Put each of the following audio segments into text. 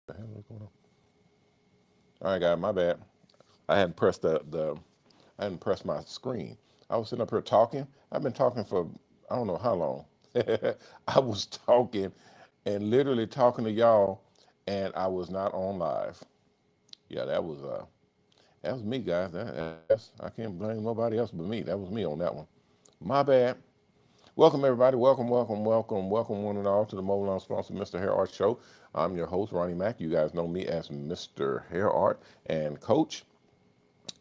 The hell is going on? All right, guys, my bad. I hadn't pressed I hadn't pressed my screen. I was sitting up here talking. I've been talking for I don't know how long. I was talking and literally talking to y'all, and I was not on live. Yeah, that was me, guys. That's I can't blame nobody else but me. That was me on that one. My bad. Welcome everybody. Welcome one and all to the Mobile On Sponsor Mr. Hair Art Show. I'm your host, Ronnie Mack. You guys know me as Mr. Hair Art and Coach.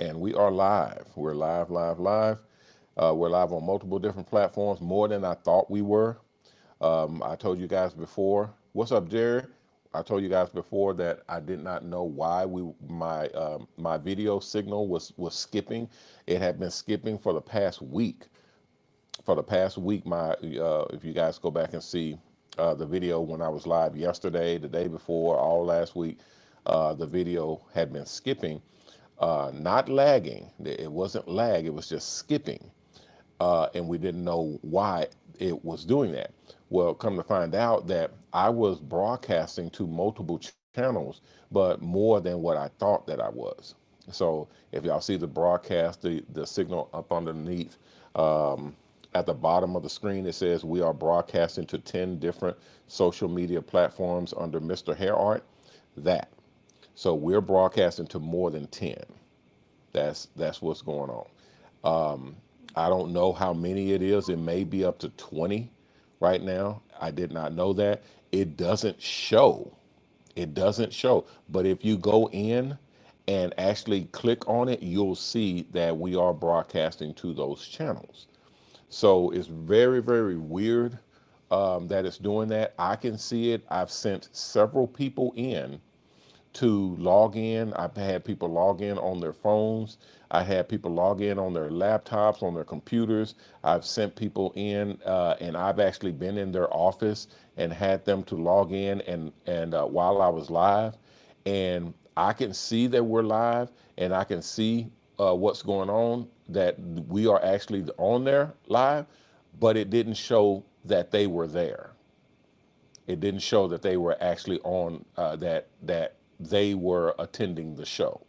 And we are live. We're live. We're live on multiple different platforms, more than I thought we were. I told you guys before. What's up, Jerry? I told you guys before that I did not know why my video signal was skipping. It had been skipping for the past week. My if you guys go back and see the video when I was live yesterday, the day before, all last week, the video had been skipping, not lagging. It wasn't lag. It was just skipping, and we didn't know why it was doing that. Well, come to find out that I was broadcasting to multiple channels, but more than what I thought that I was. So if y'all see the broadcast, the signal up underneath, um, at the bottom of the screen, it says we are broadcasting to 10 different social media platforms under Mr. Hair Art. That. So we're broadcasting to more than 10. That's what's going on. Um, I don't know how many it is. It may be up to 20 right now. I did not know that. It doesn't show. It doesn't show. But if you go in and actually click on it, you'll see that we are broadcasting to those channels. So it's very, very weird that it's doing that. I can see it. I've sent several people in to log in. I've had people log in on their phones. I had people log in on their laptops, on their computers. I've sent people in, and I've actually been in their office and had them to log in and while I was live, and I can see that we're live, and I can see what's going on, that we are actually on there live, but it didn't show that they were there. It didn't show that they were actually on that they were attending the show.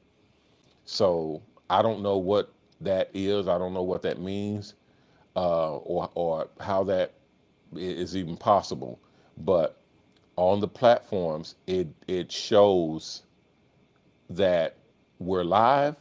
So I don't know what that is. I don't know what that means, or how that is even possible. But on the platforms, it shows that we're live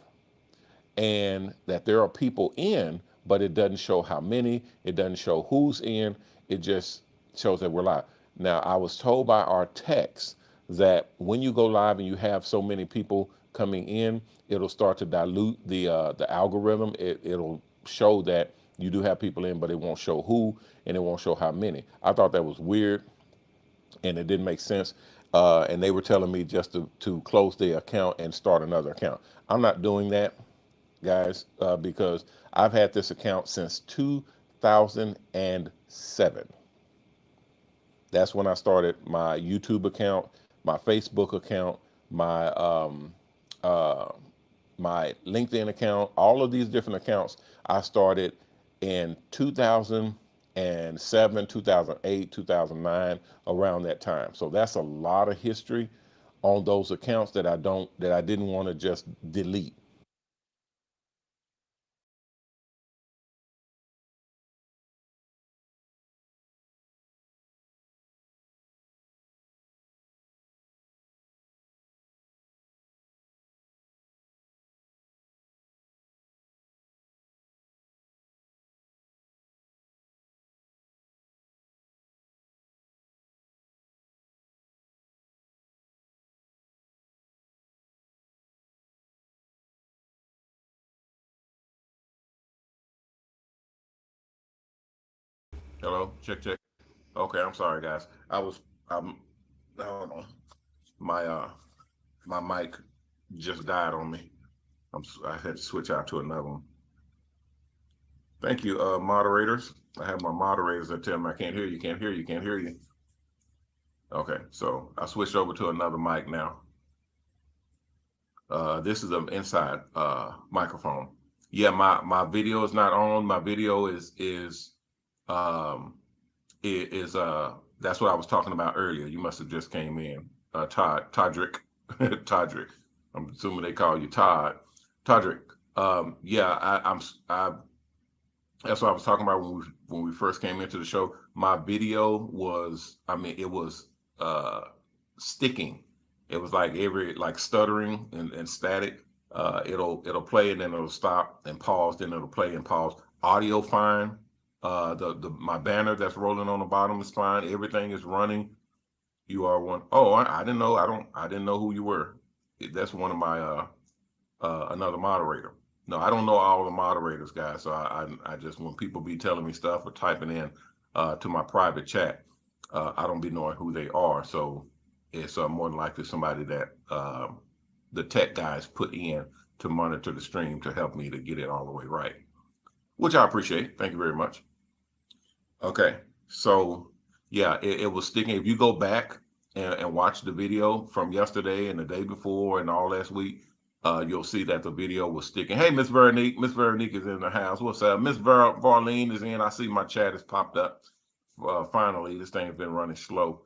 and that there are people in, but it doesn't show how many. It doesn't show who's in. It just shows that we're live. Now, I was told by our techs that when you go live and you have so many people coming in, it'll start to dilute the algorithm. It'll show that you do have people in, but it won't show who, and it won't show how many. I thought that was weird, and it didn't make sense. And they were telling me just to close the account and start another account. I'm not doing that, guys, because I've had this account since 2007. That's when I started my YouTube account, my Facebook account, my uh, my LinkedIn account. All of these different accounts I started in 2007, 2008, 2009, around that time. So that's a lot of history on those accounts that I didn't want to just delete. Hello, check check. Okay, I'm sorry, guys. Hold on. My my mic just died on me. I had to switch out to another one. Thank you, moderators. I have my moderators that tell me I can't hear you, can't hear you, can't hear you. Okay, so I switched over to another mic now. This is an inside microphone. Yeah, my video is not on. My video um is that's what I was talking about earlier. You must have just came in. Todrick, Todrick. I'm assuming they call you Todd, Todrick. Yeah, I that's what I was talking about when we first came into the show. My video was, I mean, it was uh sticking. It was like like stuttering and static. It'll play and then it'll stop and pause, then it'll play and pause. Audio fine. The my banner that's rolling on the bottom is fine. Everything is running. You are one. Oh, I didn't know. I didn't know who you were. That's one of my another moderator. No, I don't know all the moderators, guys. So I just, when people be telling me stuff or typing in to my private chat, I don't be knowing who they are. So it's more than likely somebody that the tech guys put in to monitor the stream to help me to get it all the way right, which I appreciate. Thank you very much. Okay, so yeah, it was sticking. If you go back and watch the video from yesterday and the day before and all last week, you'll see that the video was sticking. Hey, Miss Veronique. Miss Veronique is in the house. What's up? Miss Varlene is in. I see my chat has popped up. Finally, this thing's been running slow.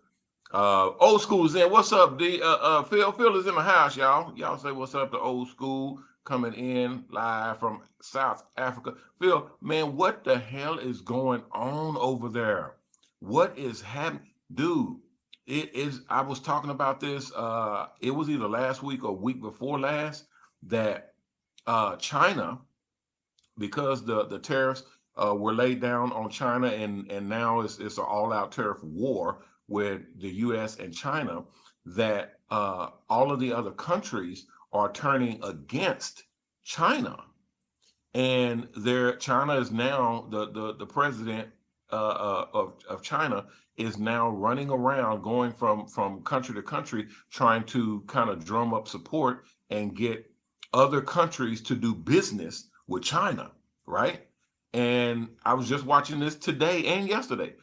Old school is in. What's up, D? Phil is in the house, y'all. Y'all say what's up to old school coming in live from South Africa. Phil, man, what the hell is going on over there? What is happening? Dude, it is, I was talking about this, it was either last week or week before last, that China, because the tariffs were laid down on China, and now it's an all-out tariff war with the U.S. and China, that all of the other countries are turning against China, and China is now the president of China is now running around, going from country to country, trying to kind of drum up support and get other countries to do business with China, right? And I was just watching this today and yesterday,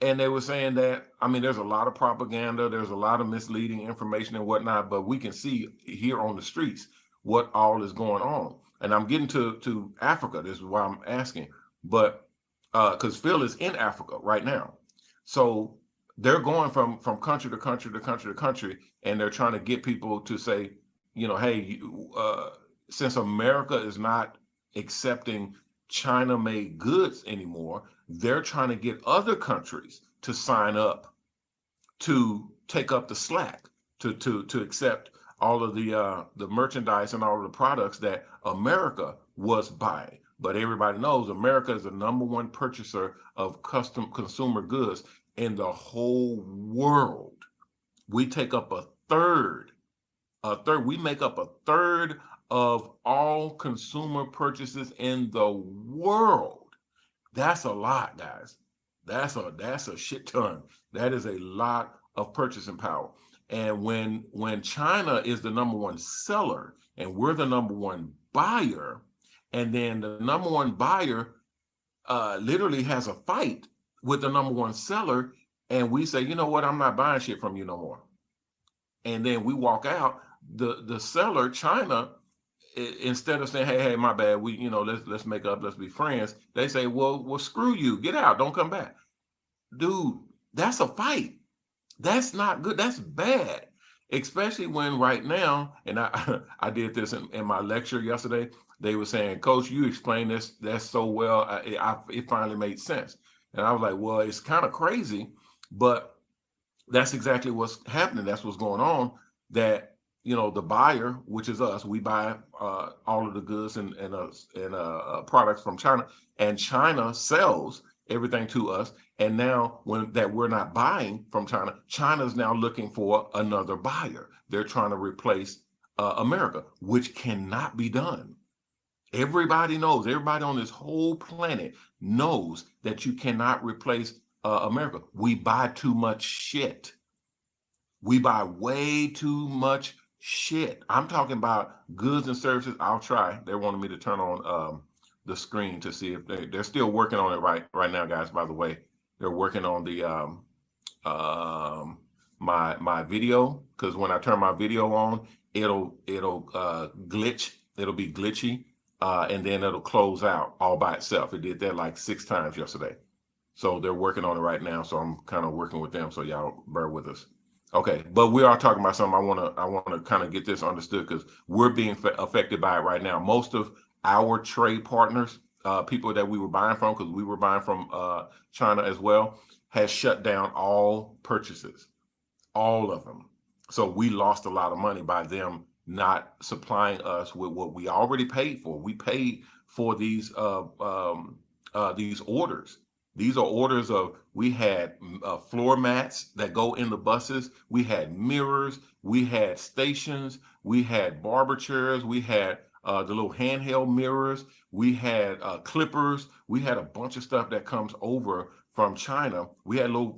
and they were saying that, I mean, there's a lot of propaganda, there's a lot of misleading information and whatnot, but we can see here on the streets what all is going on. And I'm getting to Africa. This is why I'm asking, but because Phil is in Africa right now, so they're going from country to country to country to country, and they're trying to get people to say, you know, hey, since America is not accepting China-made goods anymore, they're trying to get other countries to sign up to take up the slack, to accept all of the merchandise and all of the products that America was buying. But everybody knows America is the #1 purchaser of custom consumer goods in the whole world. We take up a third. We make up a third of all consumer purchases in the world. That's a lot, guys. That's a shit ton. That is a lot of purchasing power. And when China is the #1 seller and we're the #1 buyer, and then the #1 buyer literally has a fight with the #1 seller, and we say, you know what, I'm not buying shit from you no more. And then we walk out, the seller, China, instead of saying, hey, my bad, we, let's make up, let's be friends, they say, well, screw you, get out, don't come back. Dude, that's a fight. That's not good. That's bad. Especially when right now, and I did this in my lecture yesterday, they were saying, Coach, you explained this that's so well, it finally made sense. And I was like, well, it's kind of crazy, but that's exactly what's happening. That's what's going on. That, the buyer, which is us, we buy all of the goods and products from China, and China sells everything to us. And now we're not buying from China, China's now looking for another buyer. They're trying to replace America, which cannot be done. Everybody knows, everybody on this whole planet knows that you cannot replace America. We buy too much shit. We buy way too much shit. I'm talking about goods and services. I'll try. They wanted me to turn on the screen to see if they're still working on it right now, guys. By the way, they're working on the my video, because when I turn my video on, it'll glitch. It'll be glitchy, and then it'll close out all by itself. It did that like 6 times yesterday. So they're working on it right now. So I'm kind of working with them. So y'all bear with us. Okay, but we are talking about something. I want to kind of get this understood because we're being affected by it right now. Most of our trade partners, people that we were buying from, because we were buying from China as well, has shut down all purchases, all of them. So we lost a lot of money by them not supplying us with what we already paid for. We paid for these orders. These are orders of we had floor mats that go in the buses. We had mirrors. We had stations. We had barber chairs. We had the little handheld mirrors. We had clippers. We had a bunch of stuff that comes over from China. We had little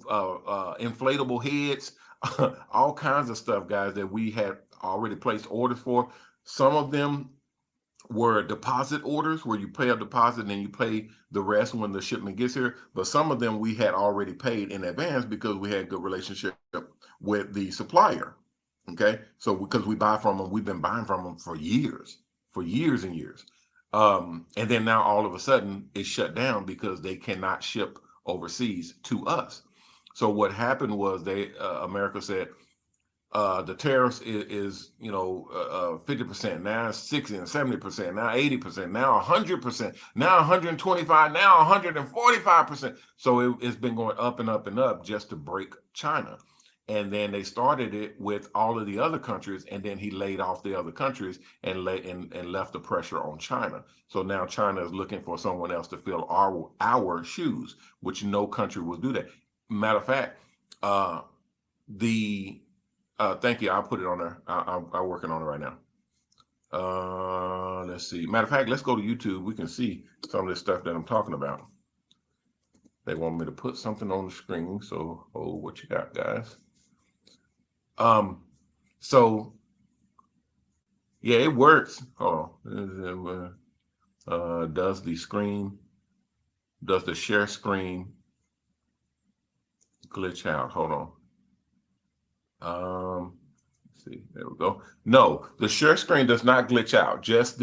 inflatable heads, all kinds of stuff, guys, that we had already placed orders for. Some of them were deposit orders where you pay a deposit and then you pay the rest when the shipment gets here. But some of them we had already paid in advance because we had good relationship with the supplier. Okay, so because we buy from them, we've been buying from them for years and years. And then now all of a sudden it's shut down because they cannot ship overseas to us. So what happened was America said, the tariffs is 50%, now 60 and 70%, now 80%, now 100%, now 125, now 145%. So it's been going up and up and up just to break China. And then they started it with all of the other countries, and then he laid off the other countries and left the pressure on China. So now China is looking for someone else to fill our shoes, which no country will do that. Matter of fact, the thank you. I'll put it on there. I'm working on it right now. Let's see. Matter of fact, let's go to YouTube. We can see some of this stuff that I'm talking about. They want me to put something on the screen. So, what you got, guys? So yeah, it works. Hold on. Does the share screen glitch out? Hold on. Let's see, there we go. No, the share screen does not glitch out. Just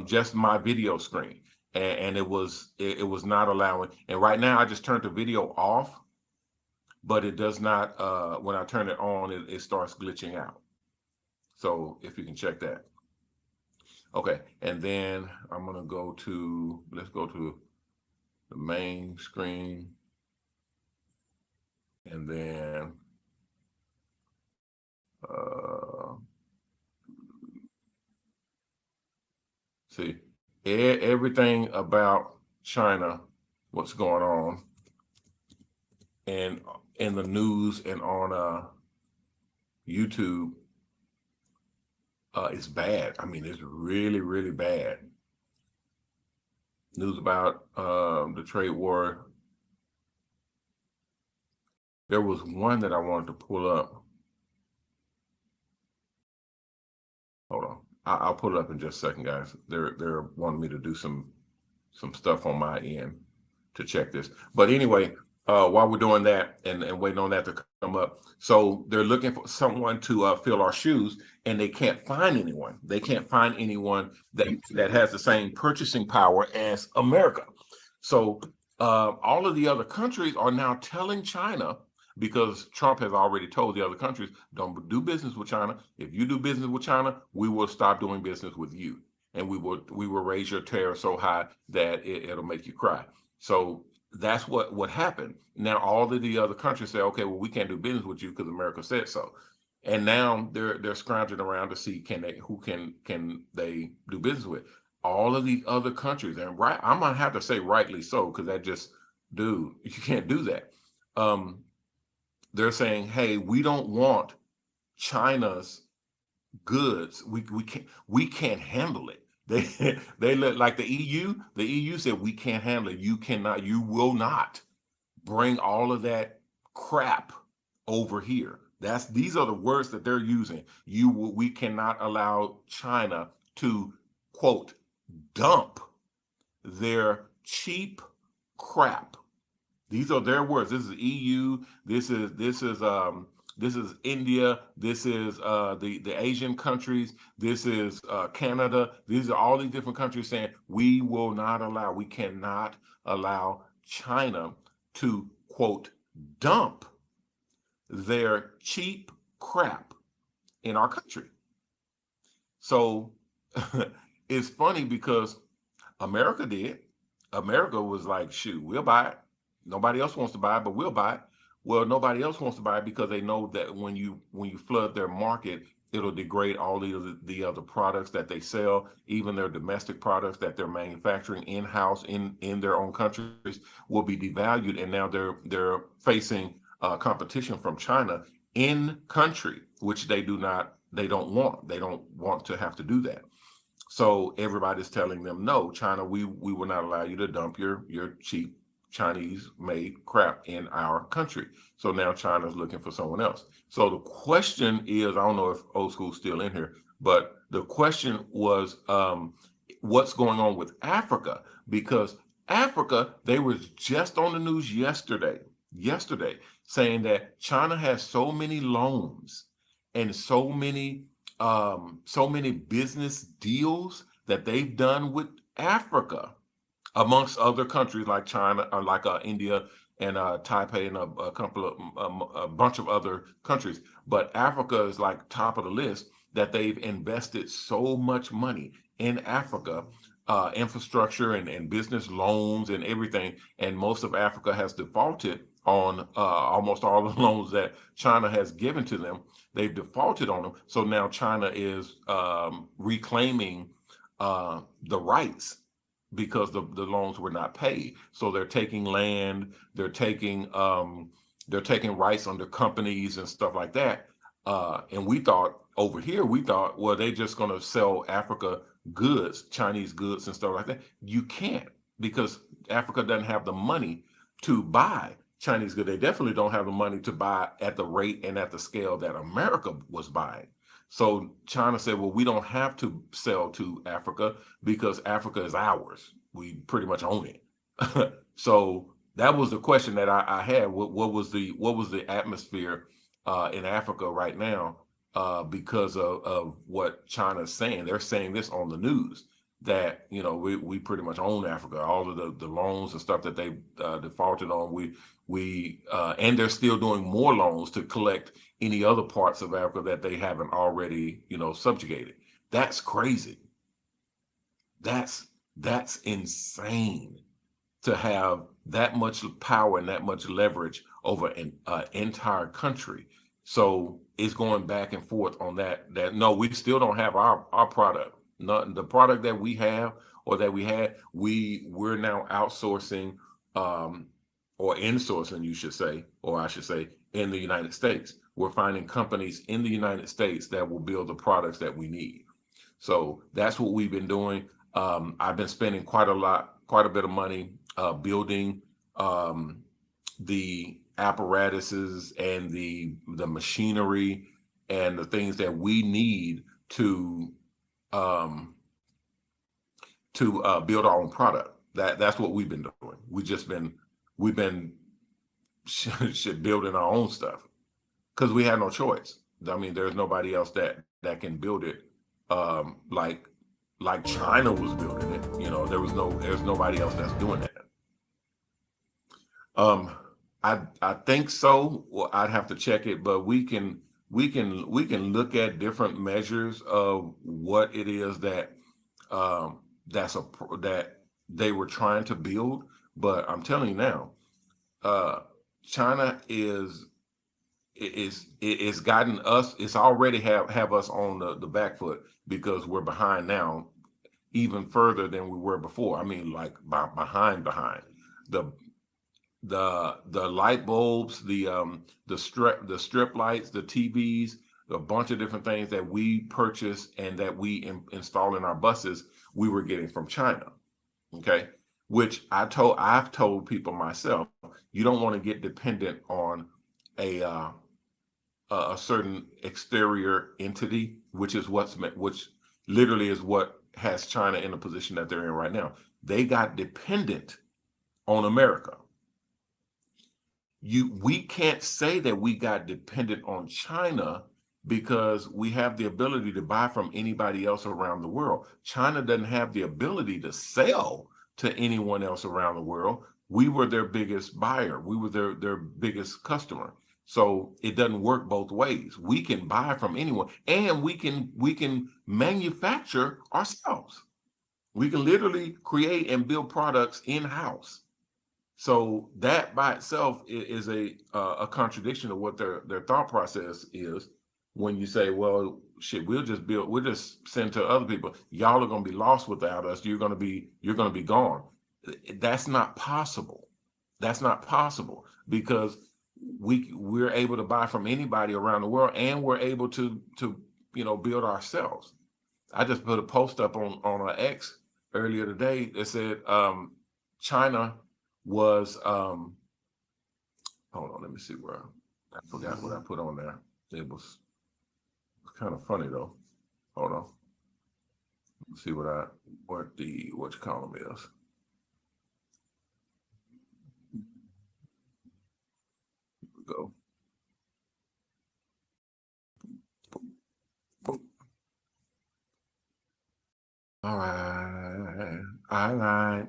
just my video screen, and it was not allowing. And right now, I just turned the video off, but it does not. When I turn it on, it starts glitching out. So if you can check that. Okay, and then I'm gonna go to. Let's go to the main screen, and then. See, everything about China, what's going on, and in the news and on YouTube, is bad. I mean, it's really, really bad. News about the trade war. There was one that I wanted to pull up. Hold on. I'll pull it up in just a second, guys. They're wanting me to do some stuff on my end to check this. But anyway, while we're doing that and waiting on that to come up, so they're looking for someone to fill our shoes, and they can't find anyone. They can't find anyone that has the same purchasing power as America. So all of the other countries are now telling China, because Trump has already told the other countries, don't do business with China. If you do business with China, we will stop doing business with you, and we will raise your tariff so high that it'll make you cry. So that's what happened. Now all of the other countries say, okay, well, we can't do business with you because America said so. And now they're scrounging around to see who can they do business with. All of these other countries, and I'm gonna have to say rightly so, because that just, dude, you can't do that. They're saying, hey, we don't want China's goods. We can't handle it. They look like the EU. The EU said we can't handle it. You will not bring all of that crap over here. These are the words that they're using. We cannot allow China to, quote, dump their cheap crap. These are their words. This is EU. This is India. This is the Asian countries. This is Canada. These are all these different countries saying we cannot allow China to, quote, dump their cheap crap in our country. So it's funny because America did. America was like, shoot, we'll buy it. Nobody else wants to buy it, but we'll buy it. Well, nobody else wants to buy it because they know that when you flood their market, it'll degrade all the other products that they sell, even their domestic products that they're manufacturing in-house in their own countries will be devalued, and now they're facing competition from China in country, which they don't want. They don't want to have to do that. So everybody's telling them, no, China, we will not allow you to dump your cheap Chinese made crap in our country. So now China's looking for someone else. So the question is, I don't know if old school's still in here, but the question was, what's going on with Africa? Because Africa, they was just on the news yesterday, saying that China has so many loans and so many business deals that they've done with Africa, amongst other countries like China or like India and Taipei and a couple of a bunch of other countries. But Africa is like top of the list that they've invested so much money in Africa, infrastructure and business loans and everything. And most of Africa has defaulted on almost all the loans that China has given to them. They've defaulted on them. So now China is reclaiming the rights because the loans were not paid. So they're taking land, they're taking rights under companies and stuff like that. And we thought over here, well, they're just going to sell Africa goods, Chinese goods and stuff like that. You can't, because Africa doesn't have the money to buy Chinese goods. They definitely don't have the money to buy at the rate and at the scale that America was buying. So China said, well, we don't have to sell to Africa because Africa is ours. We pretty much own it. So that was the question that I had. What was the atmosphere in Africa right now because of what China's saying? They're saying this on the news that we pretty much own Africa. All of the loans and stuff that they defaulted on, we and they're still doing more loans to collect any other parts of Africa that they haven't already subjugated. That's crazy. That's insane to have that much power and that much leverage over an entire country. So it's going back and forth on that. That no, we still don't have our product. Not the product that we have or that we had. We're now outsourcing, or insourcing, you should say, or I should say, in the United States. We're finding companies in the United States that will build the products that we need. So that's what we've been doing. I've been spending quite a bit of money building the apparatuses and the machinery and the things that we need to um, build our own product. That's what we've been doing. We've been building our own stuff because we had no choice. I mean, there's nobody else that can build it like China was building it. There's nobody else that's doing that. Um, I think so. Well, I'd have to check it, but we can look at different measures of what it is that they were trying to build. But I'm telling you now, uh, China is gotten us. It's already have us on the back foot because we're behind now, even further than we were before. I mean, like behind. The the light bulbs, the strip lights, the TVs, a bunch of different things that we purchase and that we install in our buses, we were getting from China. Okay, which I've told people myself, you don't want to get dependent on a uh, a certain exterior entity, which literally is what has China in the position that they're in right now. They got dependent on America. We can't say that we got dependent on China because we have the ability to buy from anybody else around the world. China doesn't have the ability to sell to anyone else around the world. We were their biggest buyer. We were their biggest customer. So it doesn't work both ways. We can buy from anyone, and we can manufacture ourselves. We can literally create and build products in-house. So that by itself is a contradiction of what their thought process is. When you say, well, shit, we'll just send to other people. Y'all are gonna be lost without us. You're gonna be gone. That's not possible. That's not possible because we're able to buy from anybody around the world, and we're able to build ourselves. I just put a post up on an X earlier today that said China was hold on, let me see where I forgot what I put on there. It was kind of funny though. Hold on. Let's see what you call them is. Here we go. All right. All right.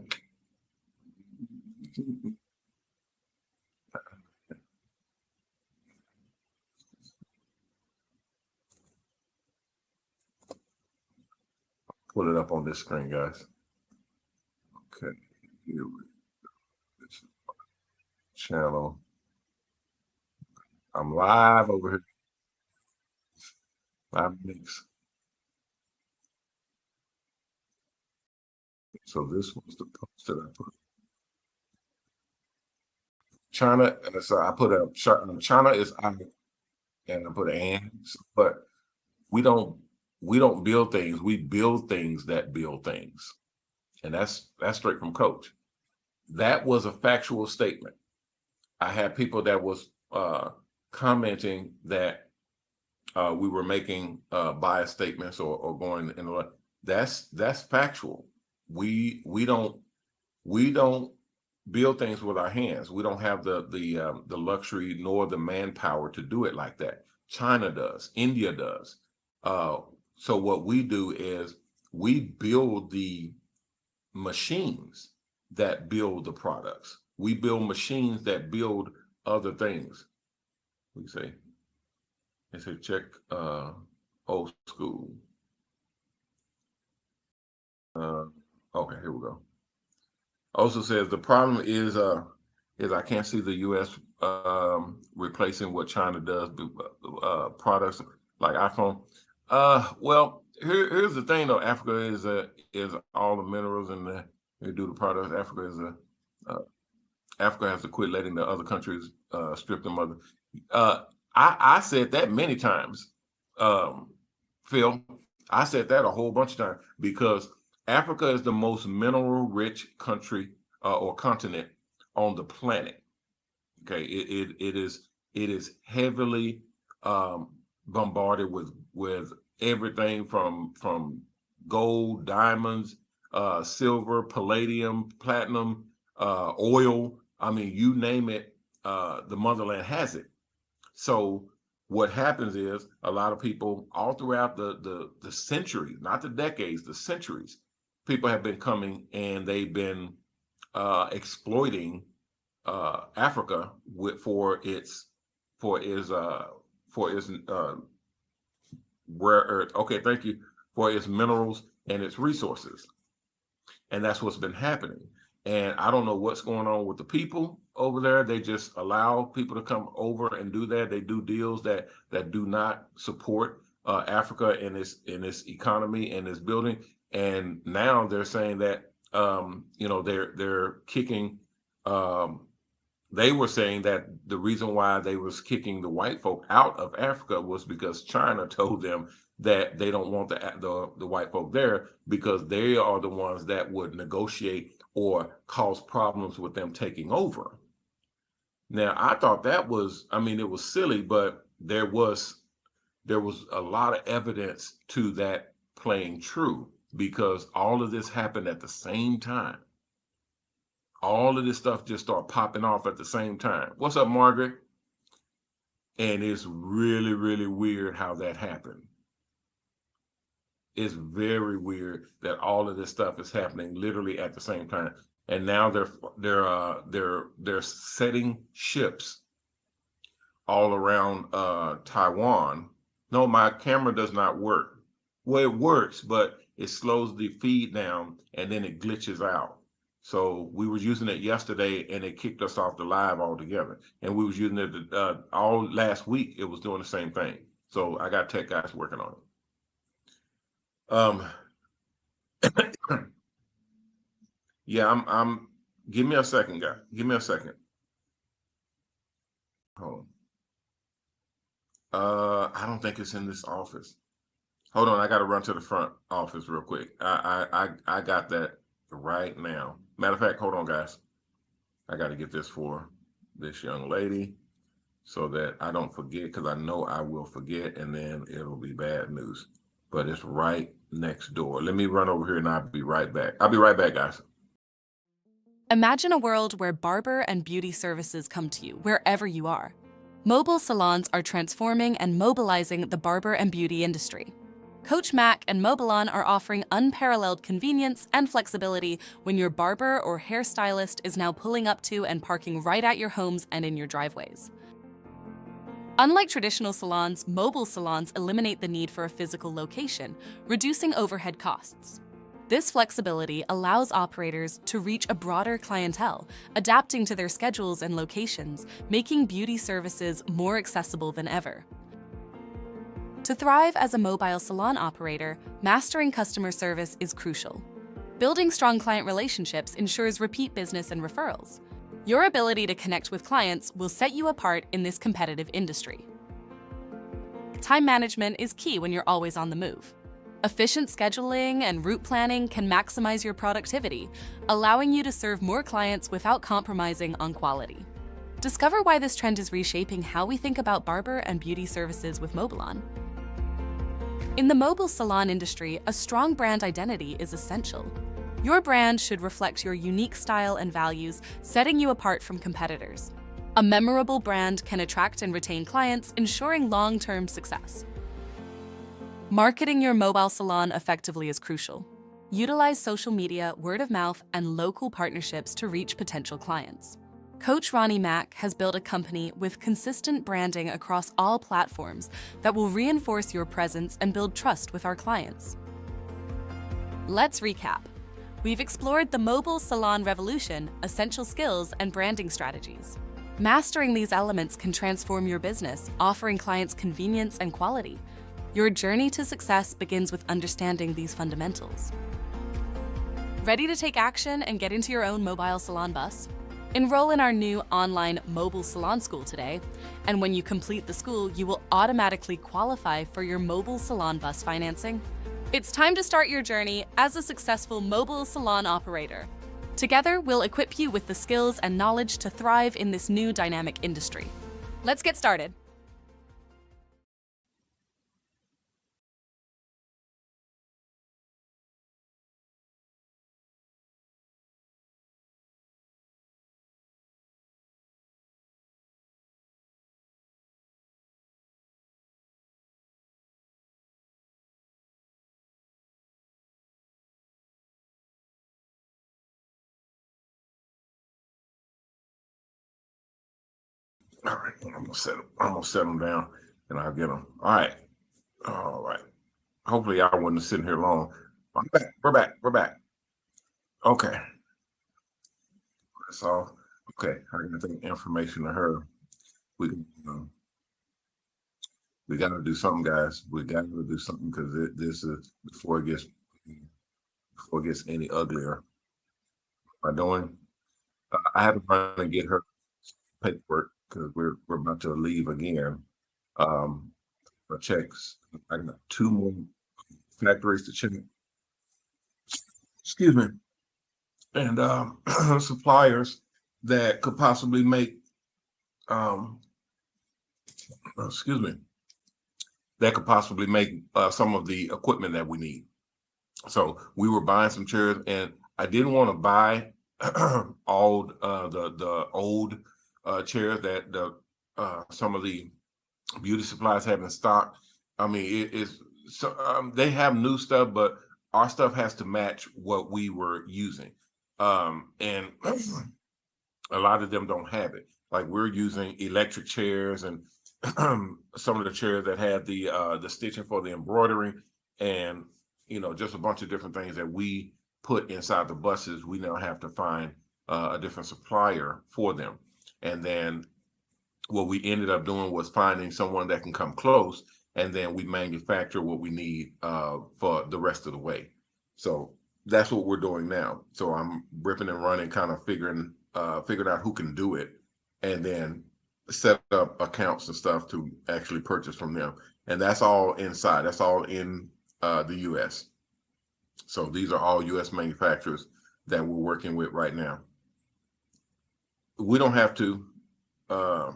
Pull it up on this screen, guys. Okay. Here we this channel. I'm live over here. Live mix. So this was the post that I put. China, so I put a China is out, and I put but we don't we don't build things. We build things that build things, and that's straight from Coach. That was a factual statement. I had people that was commenting that we were making biased statements or going in the that's factual. We don't build things with our hands. We don't have the luxury nor the manpower to do it like that. China does. India does. Uh, so what we do is we build the machines that build the products. We build machines that build other things. We say, check old school. Uh, okay, here we go. Also says the problem is I can't see the U.S. Replacing what China does, products like iPhone. Well, here's the thing though. Africa is all the minerals and they do the products. Uh, Africa has to quit letting the other countries strip them of. Uh, I said that many times, um, Phil. I said that a whole bunch of times because Africa is the most mineral rich country or continent on the planet. Okay, it is heavily bombarded with everything from gold, diamonds, silver, palladium, platinum, oil. I mean, you name it, the motherland has it. So what happens is a lot of people all throughout the centuries, not the decades, the centuries, people have been coming and they've been exploiting Africa for its for its rare earth. Okay, thank you, for its minerals and its resources, and that's what's been happening. And I don't know what's going on with the people over there. They just allow people to come over and do that. They do deals that do not support Africa in its economy and its building. And now they're saying that they're kicking. Um, they were saying that the reason why they was kicking the white folk out of Africa was because China told them that they don't want the white folk there because they are the ones that would negotiate or cause problems with them taking over. Now, I thought that was, I mean, it was silly, but there was a lot of evidence to that playing true because all of this happened at the same time. All of this stuff just started popping off at the same time. What's up, Margaret? And it's really, really weird how that happened. It's very weird that all of this stuff is happening literally at the same time. And now they're setting ships all around Taiwan. No, my camera does not work. Well, it works, but it slows the feed down and then it glitches out. So we was using it yesterday and it kicked us off the live altogether. And we was using it all last week. It was doing the same thing. So I got tech guys working on it. Yeah, I'm give me a second, guy. Give me a second. Hold on. I don't think it's in this office. Hold on, I got to run to the front office real quick. I got that right now. Matter of fact, hold on, guys. I got to get this for this young lady so that I don't forget, because I know I will forget, and then it'll be bad news. But it's right next door. Let me run over here, and I'll be right back. I'll be right back, guys. Imagine a world where barber and beauty services come to you wherever you are. Mobile salons are transforming and mobilizing the barber and beauty industry. Coach Mac and Mobilon are offering unparalleled convenience and flexibility when your barber or hairstylist is now pulling up to and parking right at your homes and in your driveways. Unlike traditional salons, mobile salons eliminate the need for a physical location, reducing overhead costs. This flexibility allows operators to reach a broader clientele, adapting to their schedules and locations, making beauty services more accessible than ever. To thrive as a mobile salon operator, mastering customer service is crucial. Building strong client relationships ensures repeat business and referrals. Your ability to connect with clients will set you apart in this competitive industry. Time management is key when you're always on the move. Efficient scheduling and route planning can maximize your productivity, allowing you to serve more clients without compromising on quality. Discover why this trend is reshaping how we think about barber and beauty services with Mobilon. In the mobile salon industry, a strong brand identity is essential. Your brand should reflect your unique style and values, setting you apart from competitors. A memorable brand can attract and retain clients, ensuring long-term success. Marketing your mobile salon effectively is crucial. Utilize social media, word of mouth, and local partnerships to reach potential clients. Coach Ronnie Mack has built a company with consistent branding across all platforms that will reinforce your presence and build trust with our clients. Let's recap. We've explored the mobile salon revolution, essential skills, and branding strategies. Mastering these elements can transform your business, offering clients convenience and quality. Your journey to success begins with understanding these fundamentals. Ready to take action and get into your own mobile salon bus? Enroll in our new online mobile salon school today, and when you complete the school, you will automatically qualify for your mobile salon bus financing. It's time to start your journey as a successful mobile salon operator. Together, we'll equip you with the skills and knowledge to thrive in this new dynamic industry. Let's get started. All right, I'm gonna set them down, and I'll get them. All right. Hopefully, I wasn't sitting here long. I'm back. We're back. Okay, that's all. Okay, I got the information to her. We um, we got to do something, guys. We got to do something because this is before it gets any uglier. Am I doing? I had to run and get her paperwork because we're about to leave again. Um, for checks. I got two more factories to check. Excuse me, and suppliers that could possibly make. Um, excuse me, that could possibly make some of the equipment that we need. So we were buying some chairs, and I didn't want to buy all the old chairs that the some of the beauty supplies have in stock. I mean, it's so they have new stuff, but our stuff has to match what we were using, and a lot of them don't have it. Like we're using electric chairs, and some of the chairs that had the stitching for the embroidery, and just a bunch of different things that we put inside the buses. We now have to find a different supplier for them, and then what we ended up doing was finding someone that can come close, and then we manufacture what we need for the rest of the way. So that's what we're doing now. So I'm ripping and running, kind of figuring out who can do it, and then set up accounts and stuff to actually purchase from them. And that's all inside. That's all in the U.S. So these are all U.S. manufacturers that we're working with right now. We don't have to. Uh,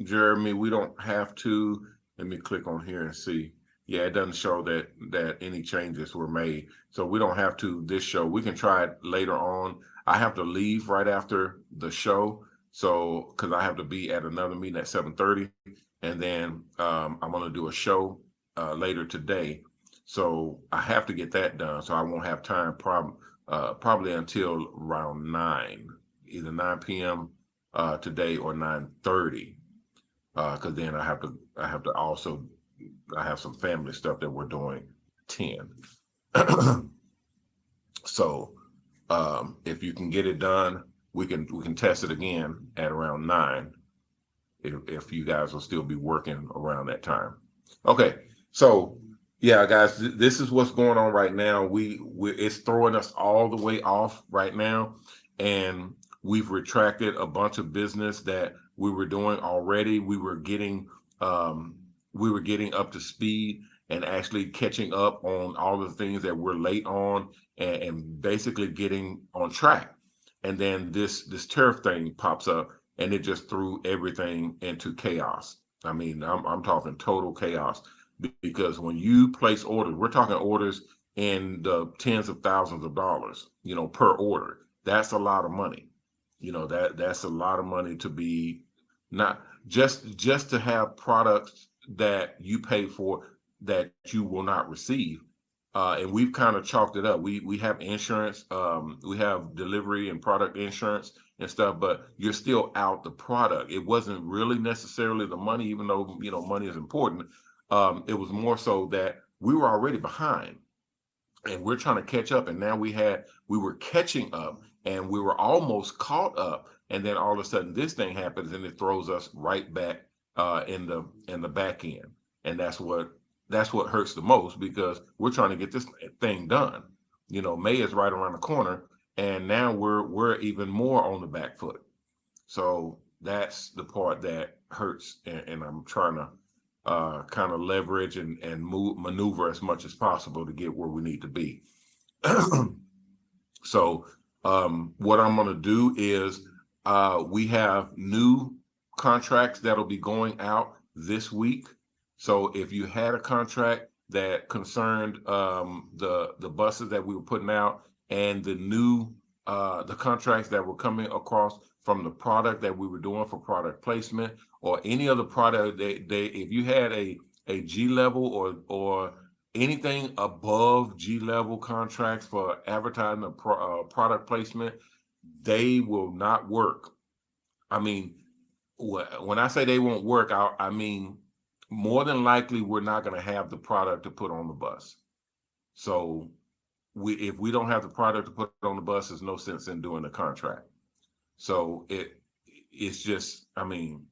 Jeremy, we don't have to. Let me click on here and see. Yeah, it doesn't show that any changes were made. So we don't have to this show. We can try it later on. I have to leave right after the show. So because I have to be at another meeting at 7:30, and then I'm gonna do a show later today. So I have to get that done. So I won't have time probably until around 9, either 9 p.m. Today or 9:30, because then I have to also I have some family stuff that we're doing 10. So if you can get it done, we can test it again at around 9, if you guys will still be working around that time. Okay, so yeah, guys, this is what's going on right now. We it's throwing us all the way off right now, and we've retracted a bunch of business that we were doing already. Um, we were getting up to speed and actually catching up on all the things that we're late on, and basically getting on track. And then this tariff thing pops up, and it just threw everything into chaos. I mean, I'm talking total chaos, because when you place orders, we're talking orders in the tens of thousands of dollars, per order. That's a lot of money. That's a lot of money to be, not just to have products that you pay for that you will not receive. And we've kind of chalked it up. We have insurance, we have delivery and product insurance and stuff, but you're still out the product. It wasn't really necessarily the money, even though money is important. It was more so that we were already behind, and we're trying to catch up. And now we were catching up, and we were almost caught up, and then all of a sudden this thing happens, and it throws us right back in the back end. And that's what hurts the most, because we're trying to get this thing done. May is right around the corner, and now we're even more on the back foot. So that's the part that hurts, and I'm trying to kind of leverage and maneuver as much as possible to get where we need to be. So what I'm going to do is, we have new contracts that'll be going out this week. So if you had a contract that concerned the buses that we were putting out, and the contracts that were coming across from the product that we were doing for product placement, or any other product, they if you had a G level, or anything above G level contracts for advertising or product placement, they will not work. I mean, when I say they won't work, I mean, more than likely we're not going to have the product to put on the bus. So if we don't have the product to put on the bus, there's no sense in doing the contract. So it's just, I mean,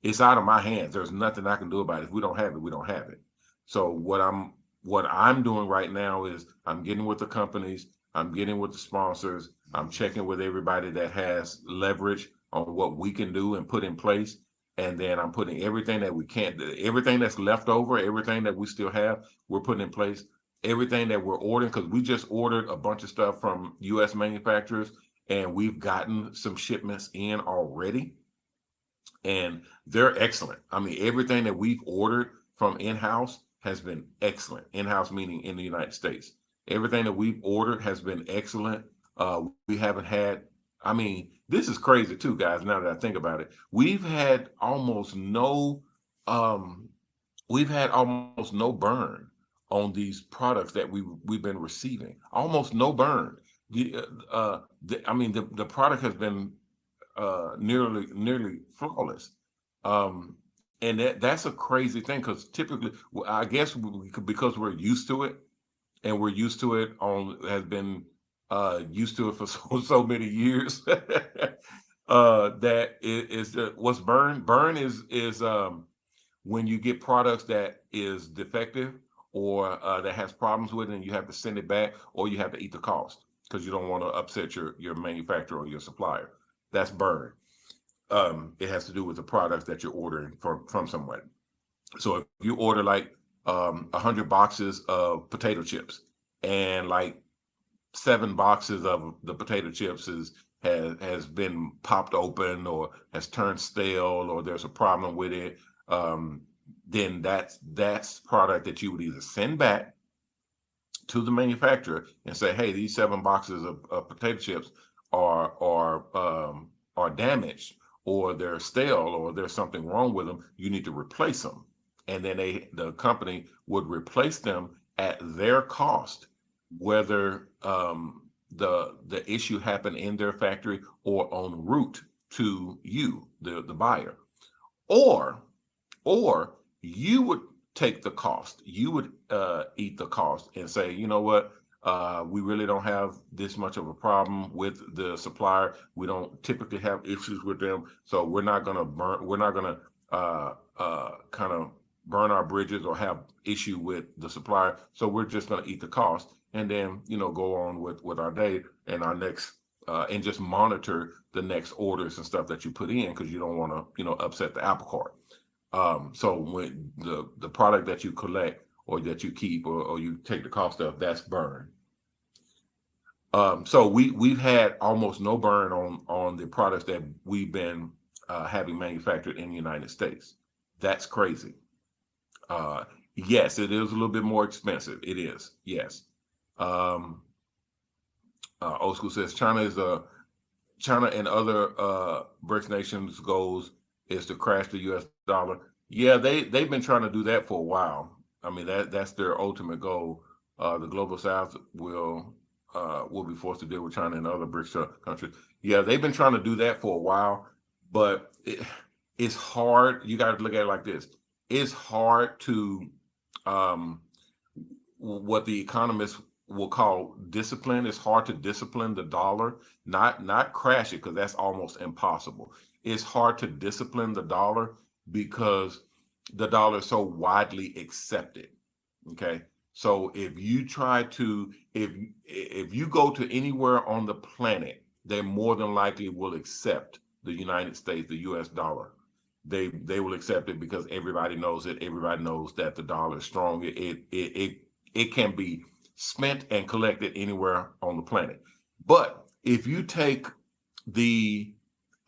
it's out of my hands. There's nothing I can do about it. If we don't have it, we don't have it. So what I'm doing right now is, I'm getting with the companies, I'm getting with the sponsors, I'm checking with everybody that has leverage on what we can do and put in place. And then I'm putting everything that we can't, everything that's left over, everything that we still have, we're putting in place. Everything that we're ordering, because we just ordered a bunch of stuff from US manufacturers, and we've gotten some shipments in already, and they're excellent. I mean, everything that we've ordered from in-house has been excellent. In-house meaning in the United States. Everything that we've ordered has been excellent. We haven't had, I mean, this is crazy too, guys, now that I think about it. Um, we've had almost no burn on these products that we've been receiving. Almost no burn. I mean, the product has been nearly flawless. And that's a crazy thing because typically, I guess because we're used to it, and we're used to it on has been used to it for so many years. That is what's burn is when you get products that is defective or that has problems with it, and you have to send it back, or you have to eat the cost because you don't want to upset your manufacturer or your supplier. That's burn. It has to do with the products that you're ordering from someone. So if you order like 100 boxes of potato chips, and like 7 boxes of the potato chips has been popped open or has turned stale, or there's a problem with it, um, then that's product that you would either send back to the manufacturer and say, hey, these 7 boxes of potato chips are damaged, or they're stale, or there's something wrong with them. You need to replace them, and then the company would replace them at their cost, whether the issue happened in their factory or en route to you, the buyer, or or you would take the cost. You would eat the cost and say, you know what, we really don't have this much of a problem with the supplier. We don't typically have issues with them, so we're not going to burn. We're not going to kind of burn our bridges or have issue with the supplier. So we're just going to eat the cost, and then go on with our day and our next. And just monitor the next orders and stuff that you put in, because you don't want to upset the apple cart. So when the product that you collect or that you keep, or you take the cost of, that's burn. So we've had almost no burn on the products that we've been having manufactured in the United States. That's crazy. Yes, it is a little bit more expensive. It is. Yes. Um, Old School says China and other BRICS nations' goals is to crash the U.S. dollar. Yeah, they've been trying to do that for a while. I mean, that's their ultimate goal. The global South will be forced to deal with China and other BRICS countries. Yeah, they've been trying to do that for a while, but it's hard. You got to look at it like this. It's hard to um, what the economists will call discipline. It's hard to discipline the dollar, not crash it, because that's almost impossible. It's hard to discipline the dollar because the dollar is so widely accepted. Okay, so if you go to anywhere on the planet, they more than likely will accept the United States, the U.S. dollar. They will accept it because everybody knows it. Everybody knows that the dollar is strong. It can be spent and collected anywhere on the planet. But if you take the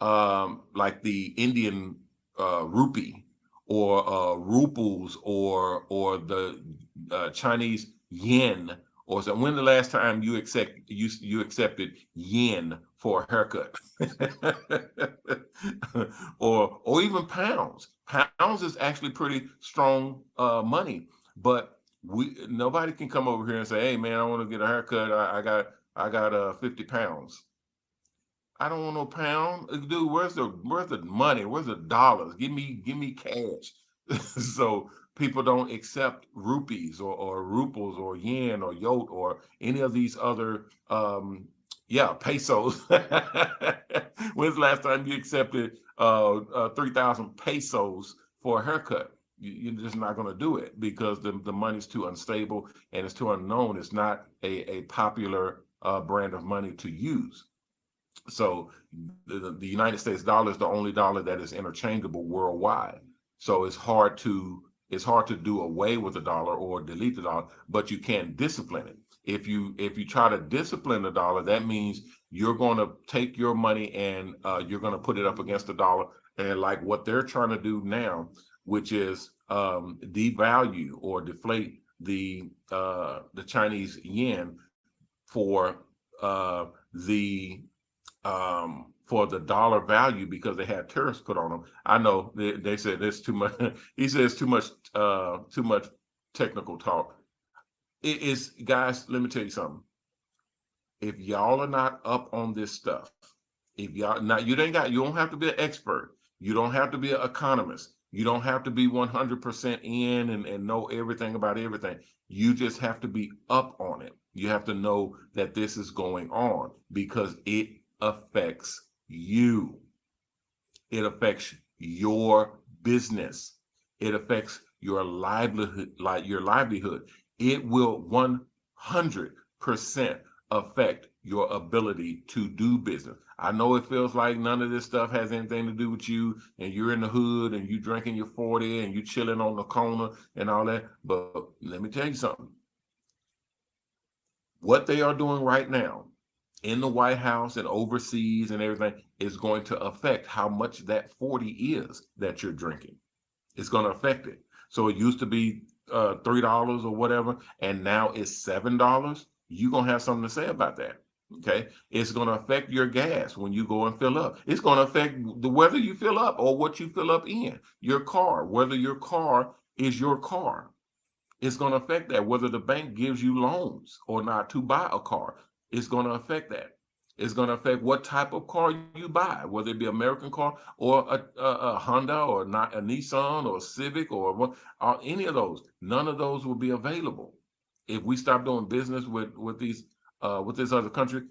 like the Indian rupee, or ruples, or the Chinese yen, or so, when the last time you accepted yen for a haircut, or even pounds. Pounds is actually pretty strong money, but nobody can come over here and say, "Hey, man, I want to get a haircut. I got 50 pounds." I don't want no pound. Dude, where's the money? Where's the dollars? Give me cash. So people don't accept rupees, or ruples, or yen, or yot, or any of these other yeah, pesos. When's the last time you accepted 3,000 pesos for a haircut? You're just not going to do it because the money's too unstable and it's too unknown. It's not a popular brand of money to use. So the United States dollar is the only dollar that is interchangeable worldwide. So it's hard to do away with the dollar or delete the dollar, but you can discipline it. If you try to discipline the dollar, that means you're going to take your money and you're going to put it up against the dollar, and like what they're trying to do now, which is devalue or deflate the Chinese yen for uh, the for the dollar value, because they had tariffs put on them. I know they said there's too much. He says too much technical talk. It is, guys. Let me tell you something. If y'all are not up on this stuff, if y'all not, you don't have to be an expert. You don't have to be an economist. You don't have to be 100% in and know everything about everything. You just have to be up on it. You have to know that this is going on because it affects you. It affects your business. It affects your livelihood, like your livelihood. It will 100% affect your ability to do business. I know it feels like none of this stuff has anything to do with you, and you're in the hood and you drinking your 40 and you chilling on the corner and all that. But let me tell you something. What they are doing right now in the White House and overseas and everything is going to affect how much that 40 is that you're drinking. It's going to affect it. So it used to be $3 or whatever, and now it's $7. You're going to have something to say about that. Okay. It's going to affect your gas when you go and fill up. It's going to affect the whether you fill up or what you fill up in your car, whether your car is your car. It's going to affect that. Whether the bank gives you loans or not to buy a car, it's going to affect that. It's going to affect what type of car you buy, whether it be American car or a Honda or not a Nissan or a Civic or any of those. None of those will be available if we stop doing business with this other country.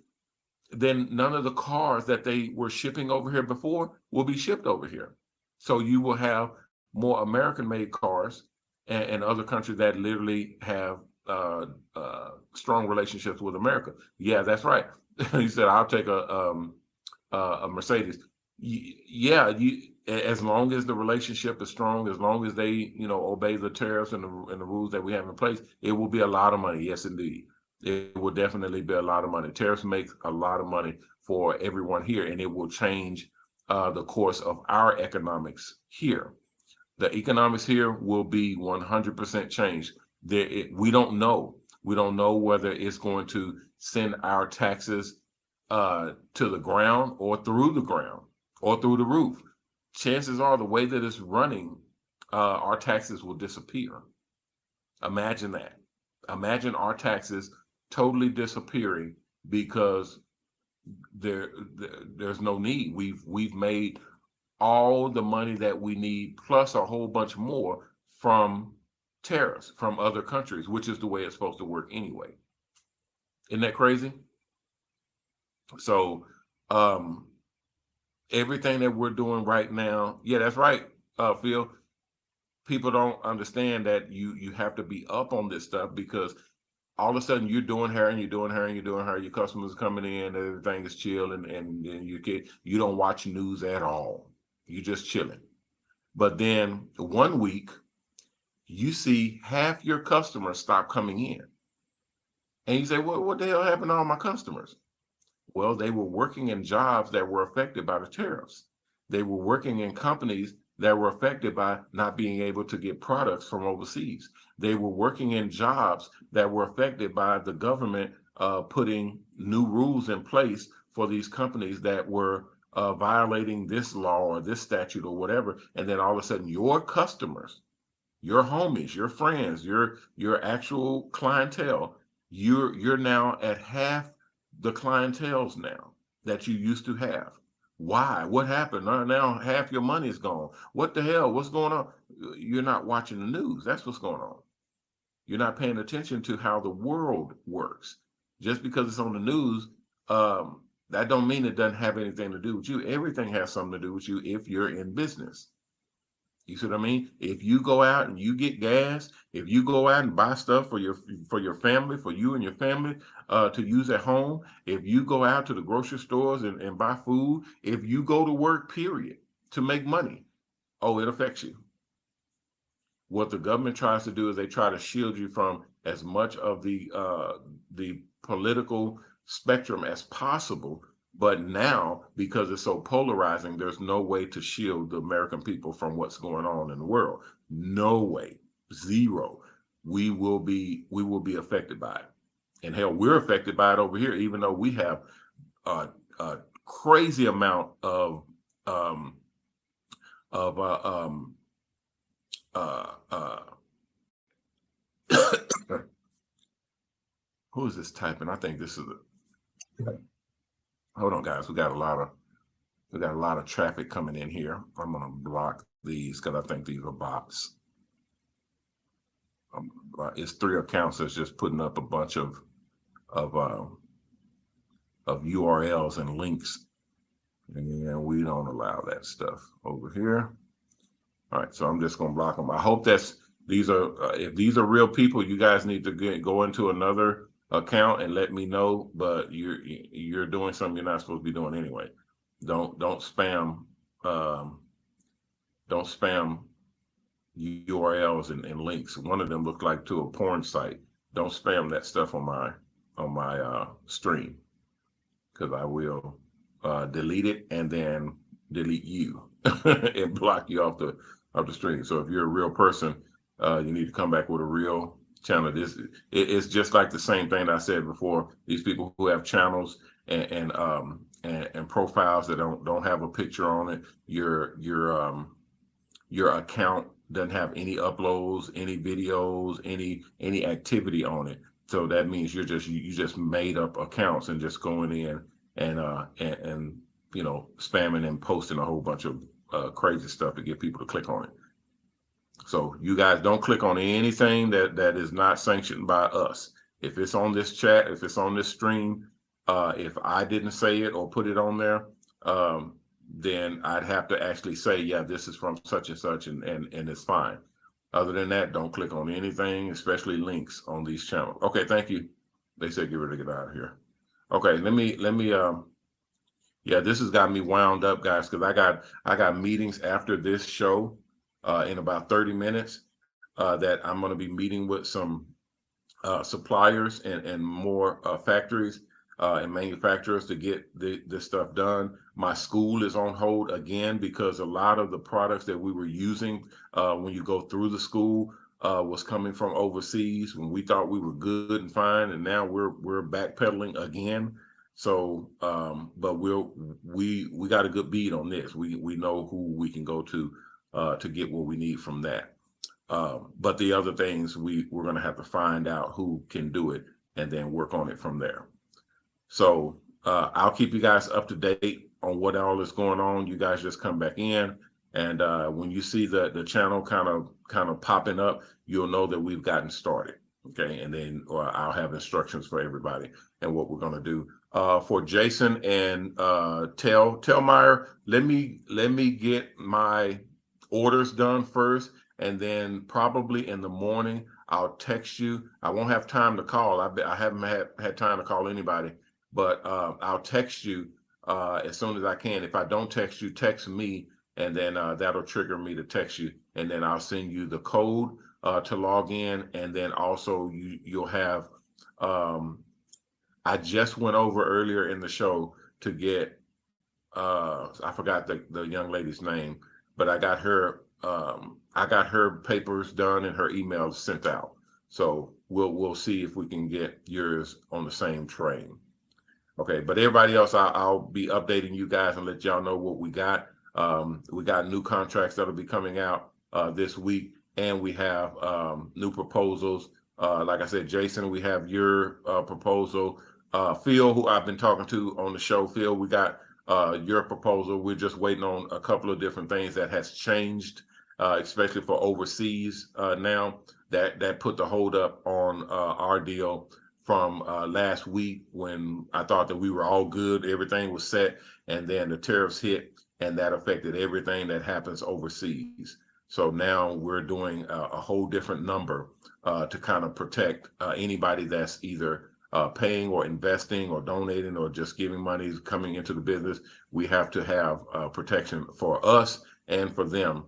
Then none of the cars that they were shipping over here before will be shipped over here. So you will have more American-made cars and other countries that literally have strong relationships with America. Yeah, that's right. You said I'll take a Mercedes. Yeah, as long as the relationship is strong, as long as they obey the tariffs and the rules that we have in place, it will be a lot of money. Yes, indeed, it will definitely be a lot of money. Tariffs make a lot of money for everyone here, and it will change the course of our economics here. The economics here will be 100% changed. We don't know. We don't know whether it's going to send our taxes to the ground or through the roof. Chances are the way that it's running, our taxes will disappear. Imagine that. Imagine our taxes totally disappearing because there's no need. We've made all the money that we need plus a whole bunch more from tariffs from other countries, which is the way it's supposed to work anyway. Isn't that crazy? So um everything that we're doing right now, yeah, that's right, Phil. People don't understand that you have to be up on this stuff because all of a sudden you're doing hair and you're doing hair and you're doing hair. Your customers are coming in, everything is chill, and you don't watch news at all. You just chilling. But then one week you see half your customers stop coming in. And you say, well, what the hell happened to all my customers? Well, they were working in jobs that were affected by the tariffs. They were working in companies that were affected by not being able to get products from overseas. They were working in jobs that were affected by the government putting new rules in place for these companies that were violating this law or this statute or whatever. And then all of a sudden, your customers, your homies, your friends, your actual clientele, you're now at half the clientels now that you used to have. Why? What happened? Now half your money is gone. What the hell? What's going on? You're not watching the news. That's what's going on. You're not paying attention to how the world works. Just because it's on the news, that don't mean it doesn't have anything to do with you. Everything has something to do with you if you're in business. You see what I mean? If you go out and you get gas, if you go out and buy stuff for your family, for you and your family to use at home, if you go out to the grocery stores and buy food, if you go to work, period, to make money, oh, it affects you. What the government tries to do is they try to shield you from as much of the political spectrum as possible. But now, because it's so polarizing, there's no way to shield the American people from what's going on in the world. No way, zero. We will be affected by it, and hell, we're affected by it over here, even though we have a crazy amount um, of uh, who is this typing? I think this is a. Hold on, guys. We got a lot of. We got a lot of traffic coming in here. I'm gonna block these because I think these are bots. It's three accounts that's just putting up a bunch of uh, of URLs and links, and we don't allow that stuff over here. All right, so I'm just gonna block them. I hope that's these are if these are real people, you guys need to go into another account and let me know. But you're doing something you're not supposed to be doing anyway. Don't spam um, don't spam URLs and links. One of them looked like to a porn site. Don't spam that stuff on my stream because I will delete it and then delete you and block you off the stream. So if you're a real person, you need to come back with a real channel. It's just like the same thing I said before. These people who have channels and profiles that don't have a picture on it. Your account doesn't have any uploads, any videos, any activity on it. So that means you just made up accounts and just going in and spamming and posting a whole bunch of crazy stuff to get people to click on it. So you guys don't click on anything that is not sanctioned by us. If it's on this chat, if it's on this stream, if I didn't say it or put it on there, um, then I'd have to actually say, yeah, this is from such and such, and it's fine. Other than that, don't click on anything, especially links on these channels. Okay, thank you. They said get ready to get out of here. Okay, let me yeah, this has got me wound up, guys, because I got meetings after this show in about 30 minutes that I'm going to be meeting with some suppliers and more factories and manufacturers to get this stuff done. My school is on hold again because a lot of the products that we were using when you go through the school was coming from overseas when we thought we were good and fine, and now we're backpedaling again. So, but we got a good bead on this. We know who we can go to get what we need from that. But the other things we're going to have to find out who can do it and then work on it from there. So I'll keep you guys up to date on what all is going on. You guys just come back in, and when you see the channel kind of popping up, you'll know that we've gotten started. Okay, and then I'll have instructions for everybody and what we're going to do. For Jason and Telmeyer, let me get my orders done first, and then probably in the morning I'll text you. I won't have time to call. I haven't had time to call anybody, but I'll text you as soon as I can. If I don't text you, text me, and then that'll trigger me to text you, and then I'll send you the code to log in, and then also you'll have. Um, I just went over earlier in the show to get. I forgot the young lady's name, but I got her papers done and her emails sent out. So we'll see if we can get yours on the same train. Okay, but everybody else, I'll be updating you guys and let y'all know what we got. We got new contracts that'll be coming out this week, and we have new proposals. Like I said, Jason, we have your proposal. Phil, who I've been talking to on the show, Phil, we got your proposal. We're just waiting on a couple of different things that has changed, especially for overseas now. That put the hold up on our deal from last week when I thought that we were all good, everything was set, and then the tariffs hit, and that affected everything that happens overseas. So now we're doing a whole different number to kind of protect anybody that's either paying or investing or donating or just giving money coming into the business. We have to have protection for us and for them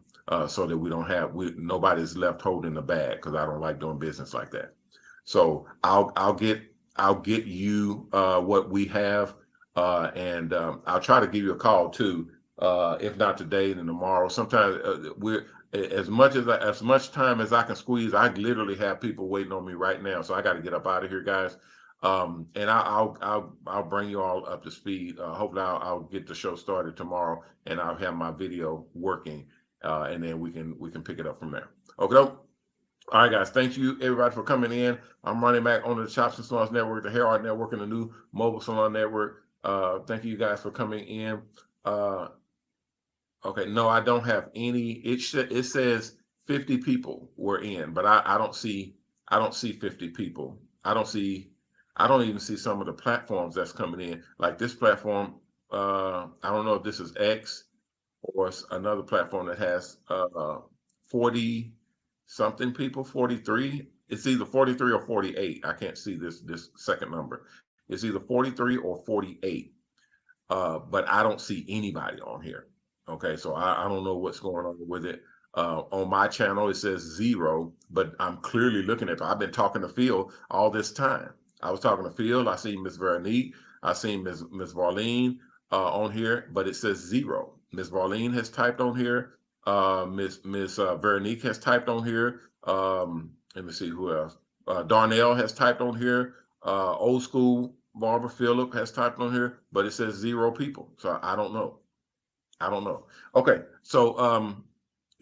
so that we don't have nobody's left holding the bag, because I don't like doing business like that. So I'll get you what we have, and I'll try to give you a call too. If not today, then tomorrow. Sometimes we're as much time as I can squeeze. I literally have people waiting on me right now, so I got to get up out of here, guys. And I'll bring you all up to speed. Hopefully I'll get the show started tomorrow, and I'll have my video working, and then we can pick it up from there. Okay. All right, guys. Thank you, everybody, for coming in. I'm running back on the Chops and Salons Network, the Hair Art Network, and the new Mobile Salon Network. Thank you guys for coming in. Uh, okay, no, I don't have any. It says 50 people were in, but I don't see 50 people. I don't even see some of the platforms that's coming in. Like this platform, I don't know if this is X or it's another platform that has 40 something people, 43. It's either 43 or 48. I can't see this second number. It's either 43 or 48. But I don't see anybody on here. Okay, so I don't know what's going on with it. On my channel, it says zero, but I'm clearly looking at. I've been talking to Phil all this time. I was talking to Phil. I see Miss Veronique. I see Miss Varlene on here, but it says zero. Miss Varlene has typed on here. Miss Veronique has typed on here. Let me see who else. Darnell has typed on here. Old school Barbara Phillip has typed on here, but it says zero people. So I don't know. I don't know. Okay, so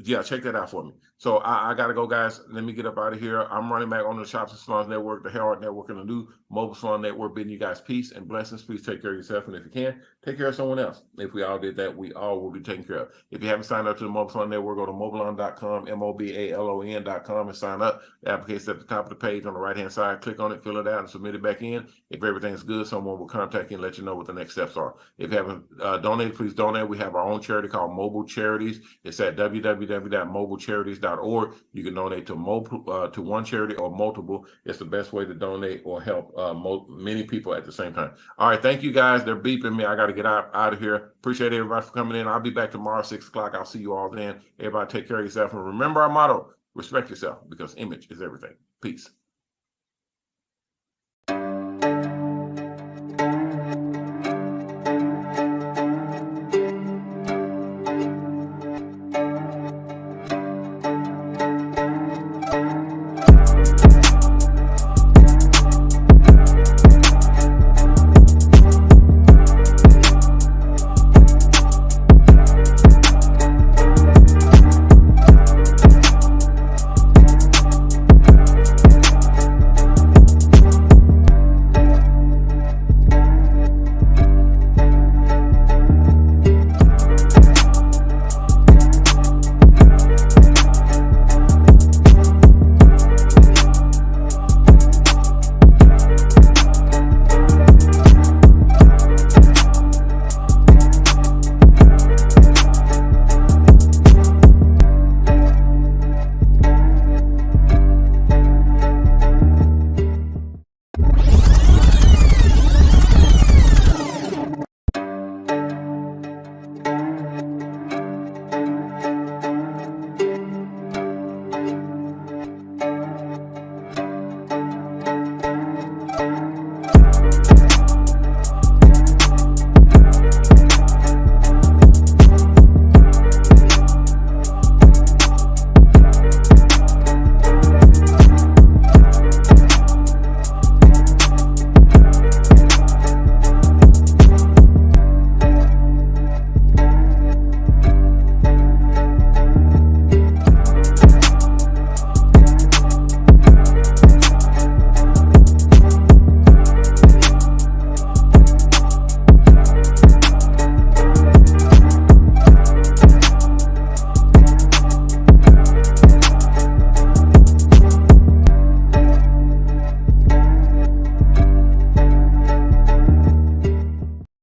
yeah, check that out for me. So I gotta go, guys. Let me get up out of here. I'm running back on the Shops and Salons Network, the Hair Art Network, and the new Mobile Salon Network. Bidding you guys peace and blessings. Please take care of yourself, and if you can, take care of someone else. If we all did that, we all will be taken care of. If you haven't signed up to the Mobile Salon Network, go to mobilon.com, mobalon.com, and sign up. The application's at the top of the page on the right-hand side. Click on it, fill it out, and submit it back in. If everything's good, someone will contact you and let you know what the next steps are. If you haven't donated, please donate. We have our own charity called Mobile Charities. It's at www.mobilecharities.org. You can donate to one charity or multiple. It's the best way to donate or help many people at the same time. All right, thank you guys. They're beeping me. I got to get out of here. Appreciate everybody for coming in. I'll be back tomorrow 6 o'clock. I'll see you all then. Everybody take care of yourself, and remember our motto: respect yourself, because image is everything. Peace.